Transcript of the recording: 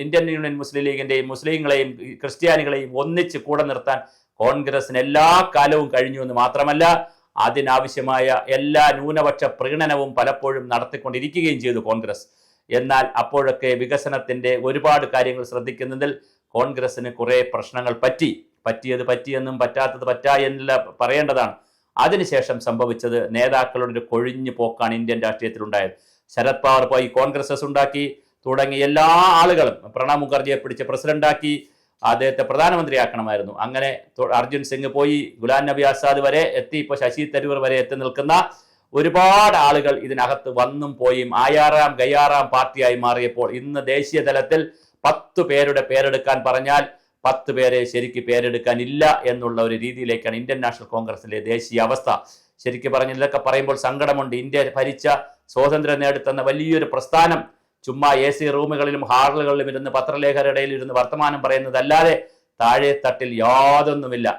Indian union മുസ്ലിം ലീഗിന്റെയും മുസ്ലിങ്ങളെയും ക്രിസ്ത്യാനികളെയും ഒന്നിച്ച് കൂടെ നിർത്താൻ കോൺഗ്രസിന് എല്ലാ കാലവും കഴിഞ്ഞു എന്ന് മാത്രമല്ല, അതിനാവശ്യമായ എല്ലാ ന്യൂനപക്ഷ പ്രീണനവും പലപ്പോഴും നടത്തിക്കൊണ്ടിരിക്കുകയും ചെയ്തു കോൺഗ്രസ്. എന്നാൽ അപ്പോഴൊക്കെ വികസനത്തിന്റെ ഒരുപാട് കാര്യങ്ങൾ ശ്രദ്ധിക്കുന്നതിൽ കോൺഗ്രസിന് കുറെ പ്രശ്നങ്ങൾ പറ്റിയത് പറ്റിയെന്നും പറ്റാത്തത് പറ്റായെന്നില്ല പറയേണ്ടതാണ്. അതിനുശേഷം സംഭവിച്ചത് നേതാക്കളുടെ ഒരു കൊഴിഞ്ഞു പോക്കാണ് ഇന്ത്യൻ രാഷ്ട്രീയത്തിൽ ഉണ്ടായത്. ശരത് പവാർ പോയി കോൺഗ്രസ് ഉണ്ടാക്കി, തുടങ്ങി എല്ലാ ആളുകളും പ്രണബ് മുഖർജിയെ പിടിച്ച് പ്രസിഡന്റാക്കി, അദ്ദേഹത്തെ പ്രധാനമന്ത്രിയാക്കണമായിരുന്നു. അങ്ങനെ അർജുൻ സിംഗ് പോയി, ഗുലാം നബി ആസാദ് വരെ എത്തി, ഇപ്പോൾ ശശി തരൂർ വരെ എത്തി നിൽക്കുന്ന ഒരുപാട് ആളുകൾ ഇതിനകത്ത് വന്നും പോയും ആയാറാം ഗയ്യാറാം പാർട്ടിയായി മാറിയപ്പോൾ ഇന്ന് ദേശീയ തലത്തിൽ 10 പേരുടെ പേരെടുക്കാൻ പറഞ്ഞാൽ 10 പേരെ ശരിക്ക് പേരെടുക്കാൻ ഇല്ല എന്നുള്ള ഒരു രീതിയിലേക്കാണ് ഇന്ത്യൻ നാഷണൽ കോൺഗ്രസിലെ ദേശീയ അവസ്ഥ. ശരിക്കും പറഞ്ഞ ഇതൊക്കെ പറയുമ്പോൾ സങ്കടമുണ്ട്. ഇന്ത്യ ഭരിച്ച സ്വാതന്ത്ര്യം നേടിത്തന്ന വലിയൊരു പ്രസ്ഥാനം ചുമ്മാ AC റൂമുകളിലും ഹാളുകളിലും ഇരുന്ന് പത്രലേഖകരുടെ ഇടയിൽ ഇരുന്ന് വർത്തമാനം പറയുന്നതല്ലാതെ താഴെ തട്ടിൽ യാതൊന്നുമില്ല.